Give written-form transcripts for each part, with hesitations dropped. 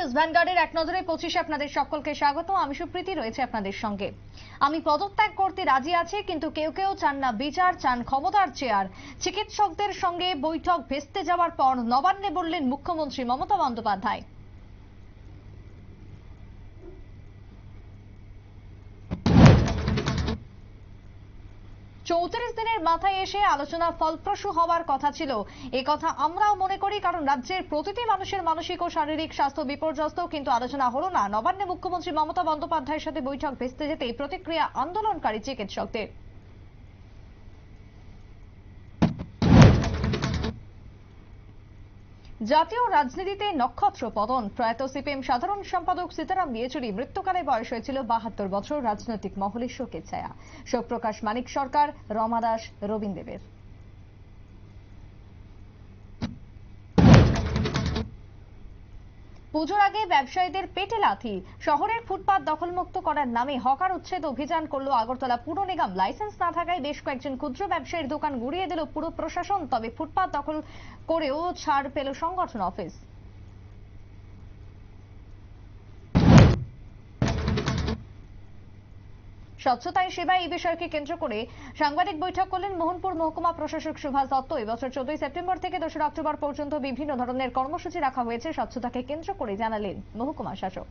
News ভ্যানগার্ডের এক নজরে 25 আপনাদের সকলকে স্বাগত। আমি সুপ্রীতি রয়েছে আপনাদের সঙ্গে। আমি পদত্যাগ করতে রাজি আছি, কিন্তু কেউ কেউ চান না বিচার, চান ক্ষমতার চেয়ার। চিকিৎসকদের সঙ্গে বৈঠক ভেস্তে যাওয়ার পর নবান্নে বললেন মুখ্যমন্ত্রী মমতা বন্দ্যোপাধ্যায়। 34 দিনের মাথায় এসে আলোচনা ফলপ্রসূ হওয়ার কথা ছিল, এ কথা আমরাও মনে করি, কারণ রাজ্যের প্রতিটি মানুষের মানসিক ও শারীরিক স্বাস্থ্য বিপর্যস্ত। কিন্তু আলোচনা হলো না। নবান্নে মুখ্যমন্ত্রী মমতা বন্দ্যোপাধ্যায়ের সাথে বৈঠক ভেস্তে যেতেই প্রতিক্রিয়া আন্দোলনকারী চিকিৎসকদের। জাতীয় রাজনীতিতে নক্ষত্র পতন। প্রয়াত সিপিএম সাধারণ সম্পাদক সীতারাম ইয়েচুরি মৃত্যুকালে বয়স হয়েছিল 72 বছর। রাজনৈতিক মহলে শোকের ছায়া। শোক প্রকাশ মানিক সরকার, রমা দাস, রবীন দেবের। পুজোর আগে ব্যবসায়ীদের পেটে লাথি। শহরের ফুটপাত দখলমুক্ত করার নামে হকার উচ্ছেদ অভিযান করল আগরতলা পুর নিগম। লাইসেন্স না থাকায় বেশ কয়েকজন ক্ষুদ্র ব্যবসায়ীর দোকান গুড়িয়ে দিল পুর প্রশাসন। তবে ফুটপাত দখল করেও ছাড় পেল সংগঠন অফিস। স্বচ্ছতায় সেবা এই বিষয়কে কেন্দ্র করে সাংবাদিক বৈঠক করলেন মোহনপুর মহকুমা প্রশাসক সুভাষ দত্ত। এবছর 14 সেপ্টেম্বর থেকে 2 অক্টোবর পর্যন্ত বিভিন্ন ধরনের কর্মসূচি রাখা হয়েছে স্বচ্ছতাকে কেন্দ্র করে, জানালেন মহকুমা শাসক।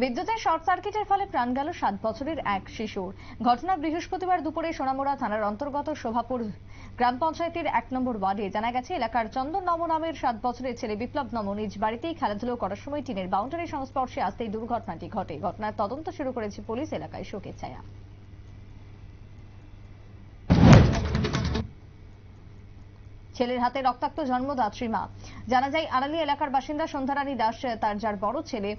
বিদ্যুতের শর্ট সার্কিটের ফলে প্রাণ গেল 7 বছরের এক শিশুর। ঘটনা বৃহস্পতিবার দুপুরে সোনামুড়া থানার অন্তর্গত শোভাপুর গ্রাম পঞ্চায়েতের 1 নম্বর ওয়ার্ডে। জানা গেছে, এলাকার চন্দন নম নামের 7 বছরের ছেলে বিপ্লব নম নিজ বাড়িতেই খেলাধুলো করার সময় টিনের বাউন্ডারির সংস্পর্শে আসতেই দুর্ঘটনাটি ঘটে। ঘটনার তদন্ত শুরু করেছে পুলিশ। এলাকায় শোকের ছায়া। ছেলের হাতে রক্তাক্ত জন্মদাত্রী মা। জানা যায়, আড়ালি এলাকার বাসিন্দা সন্ধ্যারানী দাস তার যার বড় ছেলে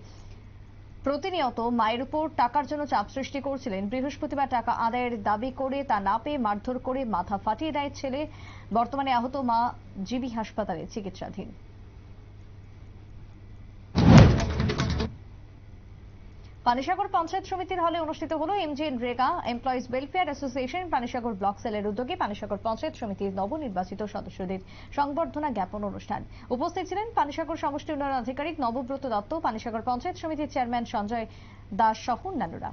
প্রতিনিয়ত মায়ের উপর টাকার জন্য চাপ সৃষ্টি করছিলেন। বৃহস্পতিবার টাকা আদায়ের দাবি করে তা না পেয়ে মারধর করে মাথা ফাটিয়ে দেয় ছেলে। বর্তমানে আহত মা জিবি হাসপাতালে চিকিৎসাধীন। পানিসাগর পঞ্চায়েত সমিতির হলে অনুষ্ঠিত হলো MGNREGA employees welfare association Panisagar block সেলের উদ্যোগে পানিসাগর পঞ্চায়েত সমিতির নবনির্বাচিত সদস্যদের সংবর্ধনা জ্ঞাপন অনুষ্ঠান। উপস্থিত ছিলেন পানিসাগর সমষ্টি উন্নয়ন আধিকারিক নবব্রত দত্ত, পানিসাগর পঞ্চায়েত সমিতির চেয়ারম্যান সঞ্জয় দাস সহ অন্যান্যরা।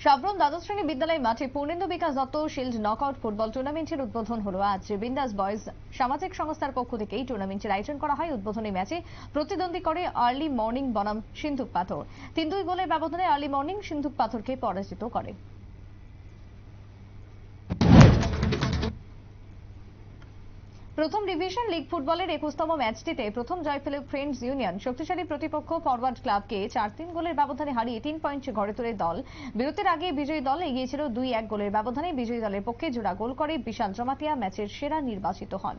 সাবরুম দ্বাদশ শ্রেণী বিদ্যালয় মাঠে Purnendu Bikash Dutta shield knockout football টুর্নামেন্টের উদ্বোধন হলো আজ। বিন্দাস বয়েজ সামাজিক সংস্থার পক্ষ থেকে এই টুর্নামেন্টের আয়োজন করা হয়। উদ্বোধনী ম্যাচে প্রতিদ্বন্দ্বী করে আর্লি মর্নিং বনাম সিন্ধুক পাথর। 3-2 গোলের ব্যবধানে আর্লি মর্নিং সিন্ধুক পাথরকে পরাজিত করে। প্রথম ডিভিশন লিগ ফুটবলের 21তম ম্যাচটিতে প্রথম জয় পেল ফ্রেন্ডস ইউনিয়ন। শক্তিশালী প্রতিপক্ষ ফরওয়ার্ড ক্লাবকে 4-3 গোলের ব্যবধানে হারিয়ে 3 পয়েন্ট ঘরে তোলে দল। বিরতির আগে বিজয়ী দল এগিয়ে ছিল 2-1 গোলের ব্যবধানে। বিজয়ী দলের পক্ষে জোড়া গোল করে বিশাল জমাতিয়া ম্যাচের সেরা নির্বাচিত হন।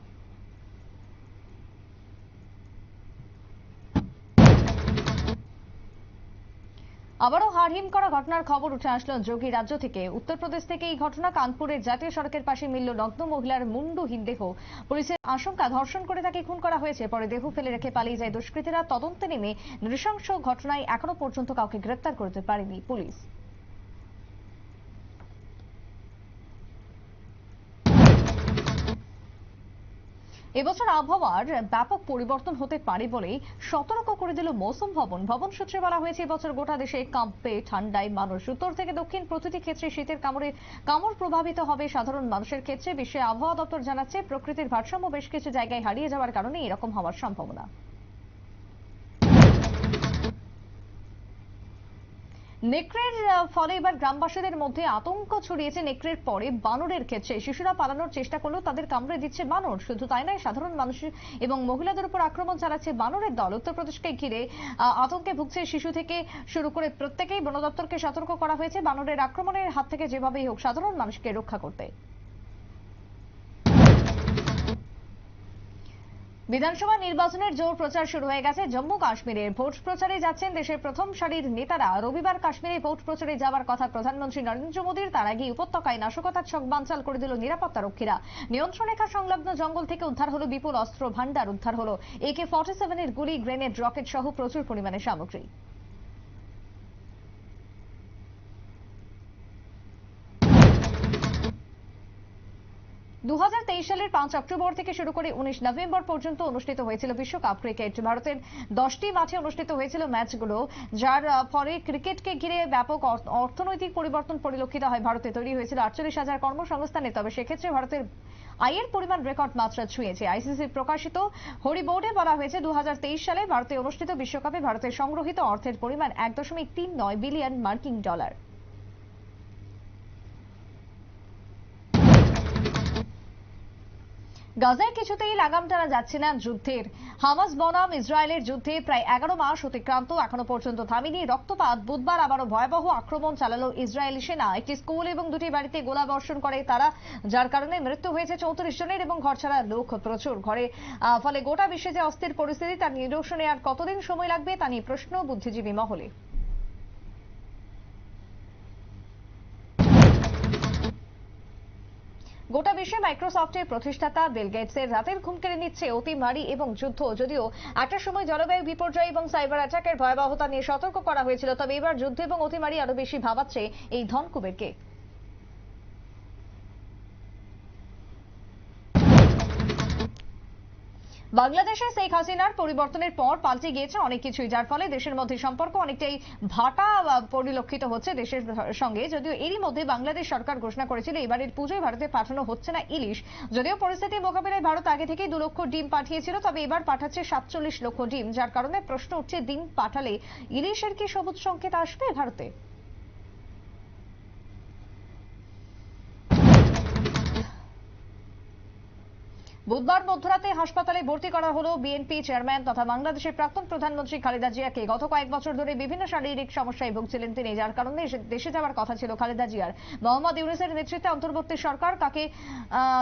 আবারও হারহিম করা ঘটনার খবর উঠে আসলো যোগী রাজ্য থেকে। উত্তরপ্রদেশ থেকে এই ঘটনা। কানপুরের জাতীয় সড়কের পাশে মিলল নগ্ন মহিলার মুন্ডহীন দেহ। পুলিশের আশঙ্কা ধর্ষণ করে তাকে খুন করা হয়েছে। পরে দেহ ফেলে রেখে পালিয়ে যায় দুষ্কৃতীরা। তদন্তে নেমে নৃশংস ঘটনায় এখনো পর্যন্ত কাউকে গ্রেপ্তার করতে পারেনি পুলিশ। এবছর আবহাওয়ার ব্যাপক পরিবর্তন হতে পারে বলে সতর্ক করে দিল মৌসুম ভবন। ভবন সূত্রে বলা হয়েছে, এবছর গোটা দেশে কাঁপবে ঠান্ডায় মানুষ। উত্তর থেকে দক্ষিণ প্রতিটি ক্ষেত্রে শীতের কামড় প্রভাবিত হবে সাধারণ মানুষের ক্ষেত্রে। বিশ্বের আবহাওয়া দপ্তর জানাচ্ছে, প্রকৃতির ভারসাম্য বেশ কিছু জায়গায় হারিয়ে যাওয়ার কারণে এরকম হওয়ার সম্ভাবনা। নেকড়ের ফলে এবার গ্রামবাসীদের মধ্যে আতঙ্ক ছড়িয়েছে। নেকড়ের পরে বানরের ক্ষেত্রে শিশুরা পালানোর চেষ্টা করলেও তাদের কামড়ে দিচ্ছে বানর। শুধু তাই নয়, সাধারণ মানুষ এবং মহিলাদের উপর আক্রমণ চালাচ্ছে বানরের দল। উত্তরপ্রদেশকে ঘিরে আতঙ্কে ভুগছে শিশু থেকে শুরু করে প্রত্যেকেই। বন দপ্তরকে সতর্ক করা হয়েছে বানরের আক্রমণের হাত থেকে যেভাবেই হোক সাধারণ মানুষকে রক্ষা করতে। বিধানসভা নির্বাচনের জোর প্রচার শুরু হয়ে গেছে জম্মু কাশ্মীরে। ভোট প্রচারে যাচ্ছেন দেশের প্রথম সারির নেতারা। রবিবার কাশ্মীরে ভোট প্রচারে যাওয়ার কথা প্রধানমন্ত্রী নরেন্দ্র মোদীর। তার আগে উপত্যকায় নাশকতার ছক বানচাল করে দিল নিরাপত্তা রক্ষীরা। নিয়ন্ত্রণ রেখা সংলগ্ন জঙ্গল থেকে উদ্ধার হলো বিপুল অস্ত্র ভান্ডার। উদ্ধার হলো AK-47 এর গুলি, গ্রেনেড, রকেট সহ প্রচুর পরিমাণে সামগ্রী। 2023 সালের 5 অক্টোবর থেকে শুরু করে 19 নভেম্বর পর্যন্ত অনুষ্ঠিত হয়েছিল বিশ্বকাপ ক্রিকেট। ভারতের 10টি মাঠে অনুষ্ঠিত হয়েছিল ম্যাচগুলো, যার ফলে ক্রিকেটকে ঘিরে ব্যাপক অর্থনৈতিক পরিবর্তন পরিলক্ষিত হয়। ভারতে তৈরি হয়েছিল 48,000 কর্মসংস্থানের, তবে সেক্ষেত্রে ভারতের আয়ের পরিমাণ রেকর্ড মাত্রা ছুঁয়েছে। আইসিসির প্রকাশিত হরি বোর্ডে বলা হয়েছে 2023 সালে ভারতে অনুষ্ঠিত বিশ্বকাপে ভারতের সংগ্রহিত অর্থের পরিমাণ 1.39 বিলিয়ন মার্কিন ডলার। গাজায় কিছুতেই লাগাম টানা যাচ্ছে না যুদ্ধের। হামাস বনাম ইসরায়েলের যুদ্ধে প্রায় 11 মাস অতিক্রান্ত, এখনো পর্যন্ত থামেনি রক্তপাত। বুধবার আবারও ভয়াবহ আক্রমণ চালালো ইসরায়েলি সেনা। একটি স্কুল এবং দুটি বাড়িতে গোলাবর্ষণ করে তারা, যার কারণে মৃত্যু হয়েছে 34 জনের এবং ঘরছাড়া লোক প্রচুর। ফলে গোটা বিশ্বে যে অস্থির পরিস্থিতি, তার নিরসনে আর কতদিন সময় লাগবে তা নিয়ে প্রশ্ন বুদ্ধিজীবী মহলে। গোটা বিশ্বে মাইক্রোসফটের প্রতিষ্ঠাতা বিল গেটসের রাতের ঘুম কেড়ে নিচ্ছে অতিমারি এবং যুদ্ধ। যদিও একটা সময় জলবায়ু বিপর্যয় এবং সাইবার অ্যাটাকের ভয়াবহতা নিয়ে সতর্ক করা হয়েছিল, তবে এবার যুদ্ধ এবং অতিমারি আরো বেশি ভাবাচ্ছে এই ধনকুবেরকে। বাংলাদেশে শেখ হাসিনার পরিবর্তনের পর পাল্টে গিয়েছে অনেক কিছুই, যার ফলে দেশের মধ্যে সম্পর্ক অনেকটাই ভাটা পরিলক্ষিত হচ্ছে দেশের সঙ্গে। যদিও এরই মধ্যে বাংলাদেশ সরকার ঘোষণা করেছিল এবারের পুজোয় ভারতে পাঠানো হচ্ছে না ইলিশ। যদিও পরিস্থিতি মোকাবিলায় ভারত আগে থেকেই 2 লক্ষ ডিম পাঠিয়েছিল, তবে এবার পাঠাচ্ছে 47 লক্ষ ডিম, যার কারণে প্রশ্ন উঠছে ডিম পাঠালে ইলিশের কি সবুজ সংকেত আসবে ভারতে? বুধবার মধ্যরাতে হাসপাতালে ভর্তি করা হলো বিএনপি চেয়ারম্যান তথা বাংলাদেশের প্রাক্তন প্রধানমন্ত্রী খালেদা জিয়াকে। গত কয়েক বছর ধরে বিভিন্ন শারীরিক সমস্যায় ভুগছিলেন তিনি, যার কারণে দেশে যাওয়ার কথা ছিল খালেদা জিয়ার। মোহাম্মদ ইউনূসের নেতৃত্বে অন্তর্বর্তী সরকার তাকে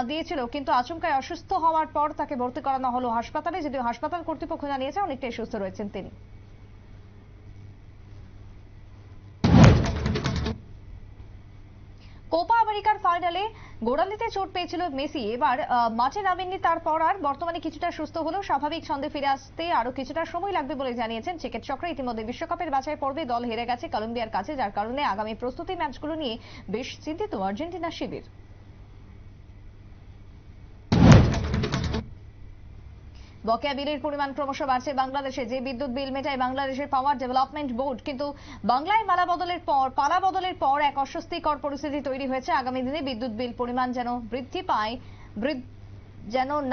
দিয়েছিল, কিন্তু আচমকাই অসুস্থ হওয়ার পর তাকে ভর্তি করানো হলো হাসপাতালে। যদিও হাসপাতাল কর্তৃপক্ষ জানিয়েছে অনেকটাই সুস্থ রয়েছেন তিনি। কোপা আমেরিকার ফাইনালে গোড়ালিতে চোট পেয়েছিল মেসি, এবার মাঠে নামেননি তারপর আর। বর্তমানে কিছুটা সুস্থ হলেও স্বাভাবিক ছন্দে ফিরে আসতে আরো কিছুটা সময় লাগবে বলে জানিয়েছেন চিকিৎসকরা। ইতিমধ্যে বিশ্বকাপের বাছাই পর্বে দল হেরে গেছে কলম্বিয়ার কাছে, যার কারণে আগামী প্রস্তুতি ম্যাচগুলো নিয়ে বেশ চিন্তিত আর্জেন্টিনা শিবির। বকেয়া বিলের পরিমাণ ক্রমশ বাড়ছে বাংলাদেশে। যে বিদ্যুৎ বিল মেটায় বাংলাদেশের পাওয়ার ডেভেলপমেন্ট বোর্ড, কিন্তু বাংলায় পালা বদলের পর এক অস্বস্তিকর পরিস্থিতি তৈরি হয়েছে। আগামী দিনে বিদ্যুৎ বিল পরিমাণ যেন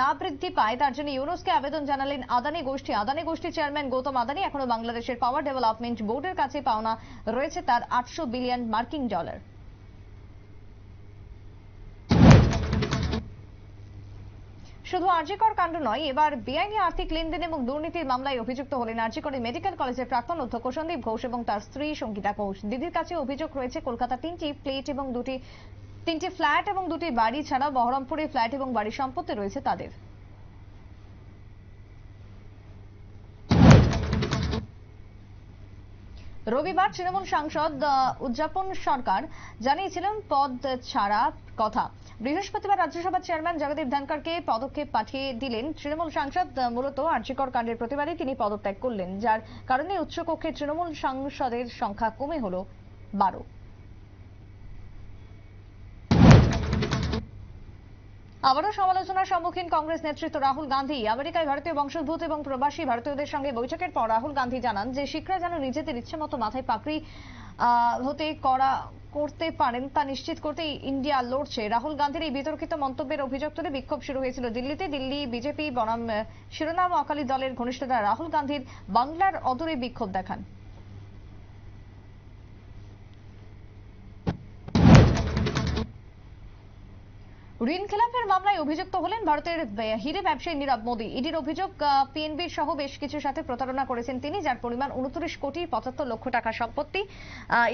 না বৃদ্ধি পায় তার জন্য ইউনুসকে আবেদন জানালেন আদানি গোষ্ঠীর চেয়ারম্যান গৌতম আদানি। এখনো বাংলাদেশের পাওয়ার ডেভেলপমেন্ট বোর্ডের কাছে পাওনা রয়েছে তার 800 বিলিয়ন মার্কিন ডলার। শুধু আরজিকর কাণ্ড নয়, এবার বেআইনি আর্থিক লেনদেন এবং দুর্নীতির মামলায় অভিযুক্ত হলেন আরজিকরের মেডিকেল কলেজের প্রাক্তন অধ্যক্ষ সন্দীপ ঘোষ এবং তার স্ত্রী সঙ্গীতা ঘোষ। দিদির কাছে অভিযোগ রয়েছে কলকাতা 3টি ফ্ল্যাট এবং 2টি বাড়ি ছাড়াও বহরমপুরে ফ্ল্যাট এবং বাড়ির সম্পত্তি রয়েছে তাদের। রবিবার তৃণমূল সাংসদ উদযাপন সরকার জানিয়েছিলেন পদ ছাড়া কথা। বৃহস্পতিবার রাজ্যসভার চেয়ারম্যান জগদীপ ধনখড়কে পদক্ষেপ পাঠিয়ে দিলেন তৃণমূল সাংসদ। মূলত আরজিকর কাণ্ডের প্রতিবাদে তিনি পদত্যাগ করলেন, যার কারণে উচ্চকক্ষে তৃণমূল সাংসদের সংখ্যা কমে হলো 12। আবারও সমালোচনার সম্মুখীন কংগ্রেস নেতৃত্ব রাহুল গান্ধী। আমেরিকায় ভারতীয় বংশোদ্ভূত এবং প্রবাসী ভারতীয়দের সঙ্গে বৈঠকের পর রাহুল গান্ধী জানান যে শিখরা যেন নিজেদের ইচ্ছেমতো মাথায় পাকড়ি করতে পারেন তা নিশ্চিত করতে ইন্ডিয়া লড়ছে। রাহুল গান্ধীর এই বিতর্কিত মন্তব্যের অভিযোগ তুলে বিক্ষোভ শুরু হয়েছিল দিল্লিতে। দিল্লি বিজেপি বনাম শিরোনাম অকালি দলের ঘনিষ্ঠরা রাহুল গান্ধীর বাংলার অদূরে বিক্ষোভ দেখান। ঋণ খেলাপের মামলায় অভিযুক্ত হলেন ভারতের হিরে ব্যবসায়ী নীরব মোদী। ইডির অভিযোগ পিএনবির সহ বেশ কিছুর সাথে প্রতারণা করেছেন তিনি, যার পরিমাণ 29 কোটি 75 লক্ষ টাকা সম্পত্তি।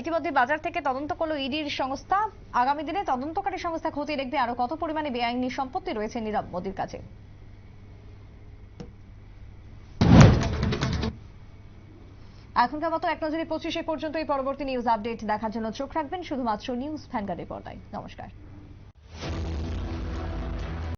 ইতিমধ্যে বাজার থেকে তদন্ত করল ইডির সংস্থা। আগামী দিনে তদন্তকারী সংস্থা খতিয়ে দেখবে আরো কত পরিমাণে বেআইনি সম্পত্তি রয়েছে নীরব মোদীর কাছে। এখনকার মতো 1 নজরে 25 পর্যন্ত। এই পরবর্তী নিউজ আপডেট দেখার জন্য চোখ রাখবেন শুধুমাত্র নিউজ ভ্যানগার্ডের পর্দায়। নমস্কার।